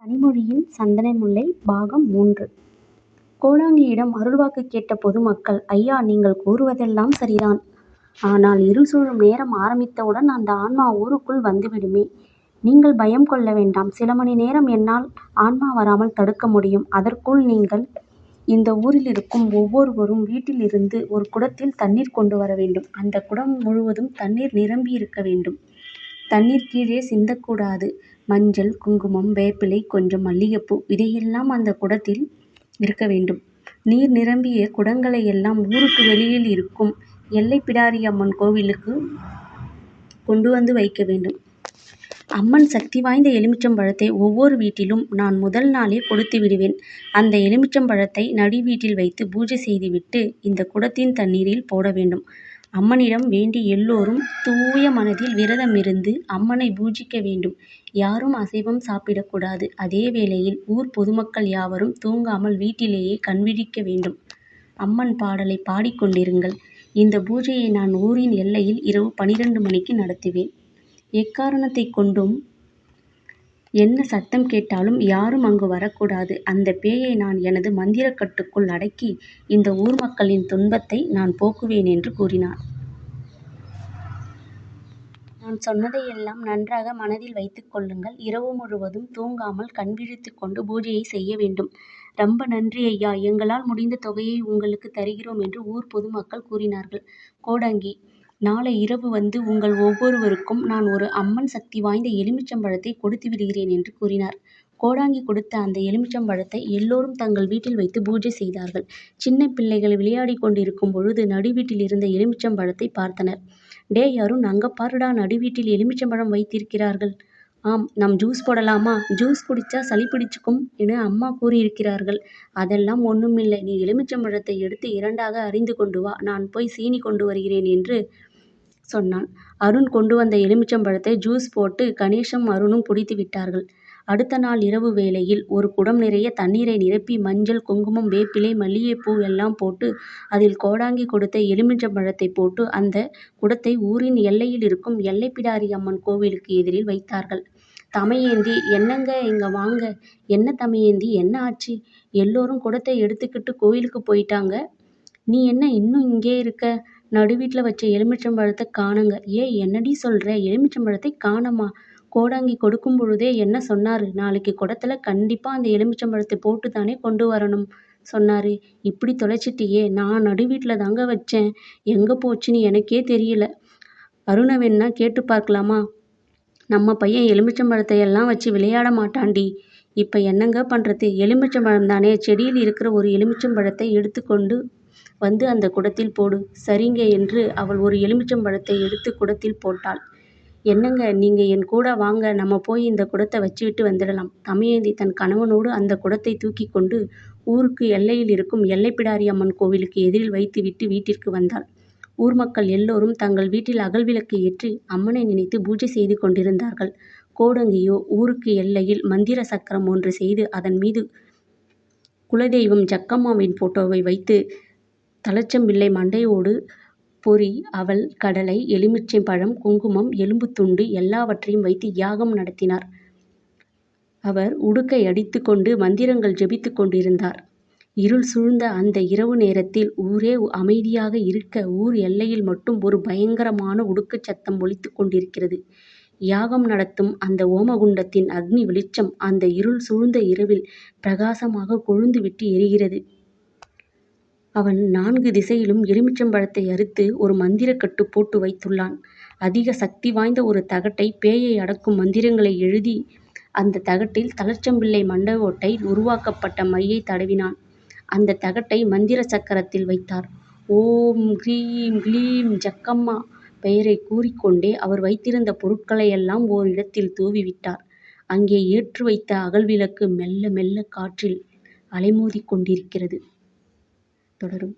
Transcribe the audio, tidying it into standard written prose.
கனிமொழியின் சந்தனமுல்லை பாகம் 3. கோடாங்கியிடம் அருள்வாக்கு கேட்ட பொதுமக்கள், ஐயா, நீங்கள் கூறுவதெல்லாம் சரிதான். ஆனால் இருள் சூழும் நேரம் ஆரம்பித்தவுடன் அந்த ஆன்மா ஊருக்குள் வந்துவிடுமே. நீங்கள் பயம் கொள்ள வேண்டாம். சில மணி நேரம் என்னால் ஆன்மா வராமல் தடுக்க முடியும். அதற்குள் நீங்கள் இந்த ஊரில் இருக்கும் ஒவ்வொருவரும் வீட்டிலிருந்து ஒரு குடத்தில் தண்ணீர் கொண்டு வர வேண்டும். அந்த குடம் முழுவதும் தண்ணீர் நிரம்பியிருக்க வேண்டும். தண்ணீர் கீழே சிந்தக்கூடாது. மஞ்சள், குங்குமம், வேப்பிலை, கொஞ்சம் மல்லிகைப்பூ இதையெல்லாம் அந்த குடத்தில் இருக்க வேண்டும். நீர் நிரம்பிய குடங்களை எல்லாம் ஊருக்கு வெளியில் இருக்கும் எல்லைப்பிடாரியம்மன் கோவிலுக்கு கொண்டு வந்து வைக்க வேண்டும். அம்மன் சக்தி வாய்ந்த எலுமிச்சம்பழத்தை ஒவ்வொரு வீட்டிலும் நான் முதல் நாளே கொடுத்து விடுவேன். அந்த எலுமிச்சம்பழத்தை நடு வீட்டில் வைத்து பூஜை செய்துவிட்டு இந்த குடத்தின் தண்ணீரில் போட வேண்டும். அம்மனிடம் வேண்டி எல்லோரும் தூய மனதில் விரதம் இருந்து அம்மனை பூஜிக்க வேண்டும். யாரும் அசைவம் சாப்பிடக்கூடாது. அதே வேளையில் ஊர் பொதுமக்கள் யாவரும் தூங்காமல் வீட்டிலேயே கண்விழிக்க வேண்டும். அம்மன் பாடலை பாடிக்கொண்டிருங்கள். இந்த பூஜையை நான் ஊரின் எல்லையில் இரவு 12 மணிக்கு நடத்துவேன். எக்காரணத்தை கொண்டும் என்ன சத்தம் கேட்டாலும் யாரும் அங்கு வரக்கூடாது. அந்த பேயை நான் எனது மந்திரக்கட்டுக்குள் அடக்கி இந்த ஊர் மக்களின் துன்பத்தை நான் போக்குவேன் என்று கூறினார். நான் சொன்னதையெல்லாம் நன்றாக மனதில் வைத்துக் கொள்ளுங்கள். இரவு முழுவதும் தூங்காமல் கண்விழித்துக் கொண்டு பூஜையை செய்ய வேண்டும். ரொம்ப நன்றி ஐயா, எங்களால் முடிந்த தொகையை உங்களுக்கு தருகிறோம் என்று ஊர் பொதுமக்கள் கூறினார்கள். கோடாங்கி, நாளை இரவு வந்து உங்கள் ஒவ்வொருவருக்கும் நான் ஒரு அம்மன் சக்தி வாய்ந்த எலுமிச்சம்பழத்தை கொடுத்து விடுகிறேன் என்று கூறினார். கோடாங்கி கொடுத்த அந்த எலுமிச்சம்பழத்தை எல்லோரும் தங்கள் வீட்டில் வைத்து பூஜை செய்தார்கள். சின்ன பிள்ளைகள் விளையாடி கொண்டிருக்கும் பொழுது நடுவீட்டில் இருந்த எலுமிச்சம்பழத்தை பார்த்தனர். டேய் அருண், அங்க பாருடா, நடுவீட்டில் எலுமிச்சம்பழம் வைத்திருக்கிறார்கள். ஆம், நாம் ஜூஸ் போடலாமா? ஜூஸ் குடிச்சா சளி பிடிச்சுக்கும் என அம்மா கூறியிருக்கிறார்கள். அதெல்லாம் ஒண்ணுமில்லை. நீ எலுமிச்சம்பழத்தை எடுத்து 2ஆக அரிந்து கொண்டு வா. நான் போய் சீனி கொண்டு வருகிறேன் என்று சொன்னான். அருண் கொண்டு வந்த எலுமிச்சம்பழத்தை ஜூஸ் போட்டு கணேஷும் அருணும் குடித்து விட்டார்கள். அடுத்த நாள் இரவு வேளையில் ஒரு குடம் நிறைய தண்ணீரை நிரப்பி மஞ்சள், குங்குமம், வேப்பிலை, மல்லிகைப்பூ எல்லாம் போட்டு அதில் கோடாங்கி கொடுத்த எலுமிச்சம்பழத்தை போட்டு அந்த குடத்தை ஊரின் எல்லையில் இருக்கும் எல்லைப்பிடாரி அம்மன் கோவிலுக்கு எதிரில் வைத்தார்கள். தமையேந்தி, என்னங்க இங்க வாங்க. என்ன தமையேந்தி, என்ன ஆச்சு? எல்லோரும் குடத்தை எடுத்துக்கிட்டு கோவிலுக்கு போயிட்டாங்க. நீ என்ன இன்னும் இங்கே இருக்க? நடுவீட்டில் வச்ச எலுமிச்சம்பழத்தை காணுங்க. ஏய், என்னடி சொல்ற? எலுமிச்சம்பழத்தை காணோமா? கோடாங்கி கொடுக்கும் பொழுதே என்ன சொன்னாரு? நாளைக்கு குடத்துல கண்டிப்பா அந்த எலுமிச்சம்பழத்தை போட்டு தானே கொண்டு வரணும் சொன்னாரு. இப்படி தொலைச்சிட்டியே. நான் நடுவீட்டில் தாங்க வச்சேன். எங்க போச்சுன்னு எனக்கே தெரியல. அருணை வேணா கேட்டு பார்க்கலாமா? நம்ம பையன் எலுமிச்சம்பழத்தை எல்லாம் வச்சு விளையாட மாட்டான்டி. இப்ப என்னங்க பண்றது? எலுமிச்சம்பழம் தானே, செடியில் இருக்கிற ஒரு எலுமிச்சம்பழத்தை எடுத்துக்கொண்டு வந்து அந்த குடத்தில் போடு. சரிங்க என்று அவள் ஒரு எலுமிச்சம்பழத்தை எடுத்து குடத்தில் போட்டாள். என்னங்க, நீங்க என் கூட வாங்க. நம்ம போய் இந்த குடத்தை வச்சுவிட்டு வந்துடலாம். தமையேந்தி தன் கணவனோடு அந்த குடத்தை தூக்கி கொண்டு ஊருக்கு எல்லையில் இருக்கும் எல்லைப்பிடாரி அம்மன் கோவிலுக்கு எதிரில் வைத்துவிட்டு வீட்டிற்கு வந்தாள். ஊர் மக்கள் எல்லோரும் தங்கள் வீட்டில் அகல் விளக்கு ஏற்றி அம்மனை நினைத்து பூஜை செய்து கொண்டிருந்தார்கள். கோடங்கியோ ஊருக்கு எல்லையில் மந்திர சக்கரம் ஒன்று செய்து அதன் மீது குலதெய்வம் ஜக்கம்மாவின் போட்டோவை வைத்து தலச்சம்பிள்ளை மண்டையோடு பொரி, அவல், கடலை, எலுமிச்சை பழம், குங்குமம், எலும்பு துண்டு எல்லாவற்றையும் வைத்து யாகம் நடத்தினார். அவர் உடுக்கை அடித்து கொண்டு மந்திரங்கள் ஜெபித்து கொண்டிருந்தார். இருள் சூழ்ந்த அந்த இரவு நேரத்தில் ஊரே அமைதியாக இருக்க ஊர் எல்லையில் மட்டும் ஒரு பயங்கரமான உடுக்கு சத்தம் ஒலித்து கொண்டிருக்கிறது. யாகம் நடத்தும் அந்த ஓமகுண்டத்தின் அக்னி வெளிச்சம் அந்த இருள் சூழ்ந்த இரவில் பிரகாசமாக கொழுந்துவிட்டு எரிகிறது. அவன் 4 திசையிலும் எலுமிச்சம்பழத்தை அறுத்து ஒரு மந்திரக்கட்டு போட்டு வைத்துள்ளான். அதிக சக்தி வாய்ந்த ஒரு தகட்டை பேயை அடக்கும் மந்திரங்களை எழுதி அந்த தகட்டில் தலச்சம்பிள்ளை மண்டவோட்டை உருவாக்கப்பட்ட மையை தடவினான். அந்த தகட்டை மந்திர சக்கரத்தில் வைத்தார். ஓம் க்ரீம் க்ளீம் ஜக்கம்மா பெயரை கூறிக்கொண்டே அவர் வைத்திருந்த பொருட்களையெல்லாம் ஓரிடத்தில் தூவிவிட்டார். அங்கே ஏற்று வைத்த அகல் விளக்கு மெல்ல மெல்ல காற்றில் அலைமோதிக் கொண்டிருக்கிறது. தொடரும்.